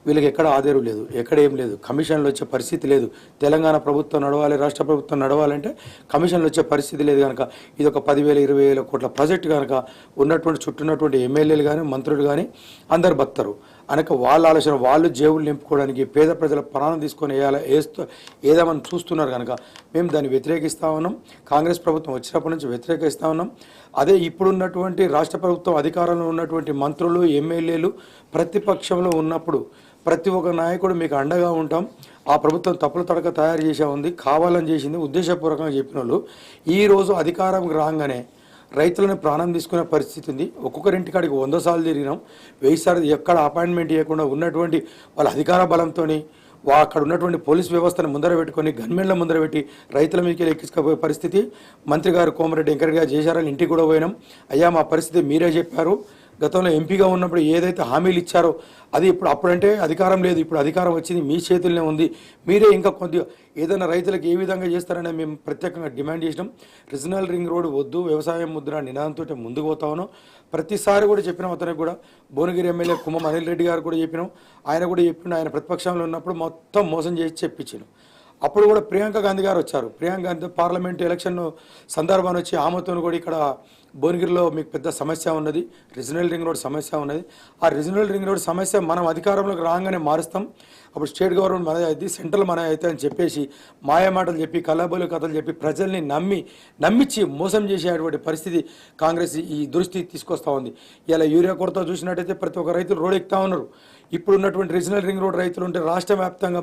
వీళ్ళకి ఎక్కడ ఆధారం లేదు, ఎక్కడ ఏం లేదు, కమిషన్లు వచ్చే పరిస్థితి లేదు. తెలంగాణ ప్రభుత్వం నడవాలి, రాష్ట్ర ప్రభుత్వం నడవాలంటే కమిషన్లు వచ్చే పరిస్థితి లేదు కనుక ఇది ఒక 10,000 20,000 కోట్ల ప్రాజెక్టు కనుక ఉన్నటువంటి చుట్టూన్నటువంటి ఎమ్మెల్యేలు కానీ మంత్రులు కానీ అందరు బతారు అనక వాళ్ళ ఆలోచన వాళ్ళు జేబులు నింపుకోవడానికి పేద ప్రజల ప్రాణం తీసుకొని ఏదేమని చూస్తున్నారు కనుక మేము దాన్ని వ్యతిరేకిస్తూ ఉన్నాం. కాంగ్రెస్ ప్రభుత్వం వచ్చినప్పటి నుంచి వ్యతిరేకిస్తూ ఉన్నాం. అదే ఇప్పుడున్నటువంటి రాష్ట్ర ప్రభుత్వం అధికారంలో ఉన్నటువంటి మంత్రులు ఎమ్మెల్యేలు ప్రతిపక్షంలో ఉన్నప్పుడు ప్రతి ఒక్క నాయకుడు మీకు అండగా ఉంటాం, ఆ ప్రభుత్వం తప్పుల తడక తయారు చేసే ఉంది, కావాలని చేసింది, ఉద్దేశపూర్వకంగా చెప్పిన వాళ్ళు ఈరోజు అధికారంకి రాగానే రైతులను ప్రాణం తీసుకునే పరిస్థితి ఉంది. ఒక్కొక్కరింటికాడికి 100 సార్లు తిరిగినాం, 1000 సార్లు ఎక్కడ అపాయింట్మెంట్ ఇవ్వకుండా ఉన్నటువంటి వాళ్ళ అధికార బలంతో అక్కడ ఉన్నటువంటి పోలీస్ వ్యవస్థను ముందర పెట్టుకొని గన్మెన్ల ముందర పెట్టి రైతుల మీదకి ఎక్కించుకోపోయే పరిస్థితి మంత్రి గారు కోమరెడ్డి వెంకరెడ్డి గారు చేశారని ఇంటికి కూడా పోయినాం. అయ్యా మా పరిస్థితి మీరే చెప్పారు, గతంలో ఎంపీగా ఉన్నప్పుడు ఏదైతే హామీలు ఇచ్చారో అది అప్పుడంటే అధికారం లేదు, ఇప్పుడు అధికారం వచ్చింది, మీ చేతుల్లోనే ఉంది, మీరే ఇంకా కొద్దిగా ఏదైనా రైతులకు ఏ విధంగా చేస్తారనే మేము ప్రత్యేకంగా డిమాండ్ చేసినాం. రీజనల్ రింగ్ రోడ్ వద్దు, వ్యవసాయం ముద్ర నినాదంతో ముందుకు పోతా ఉన్నాం. ప్రతిసారి కూడా చెప్పినాం, అతనికి కూడా భువనగిరి ఎమ్మెల్యే కుమ్మం అనిల్ రెడ్డి గారు కూడా చెప్పినాం, ఆయన కూడా చెప్పిన ఆయన ప్రతిపక్షంలో ఉన్నప్పుడు మొత్తం మోసం చేసి చెప్పించాను. అప్పుడు కూడా ప్రియాంక గాంధీ గారు వచ్చారు, ప్రియాంక గాంధీ పార్లమెంట్ ఎలక్షన్ సందర్భాన్ని వచ్చి ఆమెతో కూడా ఇక్కడ భువనగిరిలో మీకు పెద్ద సమస్య ఉన్నది, రీజనల్ రింగ్ రోడ్ సమస్య ఉన్నది, ఆ రీజనల్ రింగ్ రోడ్ సమస్య మనం అధికారంలోకి రాగానే మారుస్తాం, అప్పుడు స్టేట్ గవర్నమెంట్ మన అయితే సెంట్రల్ మన అయితే అని చెప్పేసి మాయమాటలు చెప్పి కల్లబోలు కథలు చెప్పి ప్రజల్ని నమ్మించి మోసం చేసేటువంటి పరిస్థితి కాంగ్రెస్ ఈ దుస్థితి తీసుకొస్తూ ఉంది. ఇలా యూరియా కొరత చూసినట్టయితే ప్రతి ఒక్క రైతులు రోడ్ ఎక్కుతా ఉన్నారు. ఇప్పుడు ఉన్నటువంటి రీజనల్ రింగ్ రోడ్ రైతులు ఉంటే రాష్ట్ర వ్యాప్తంగా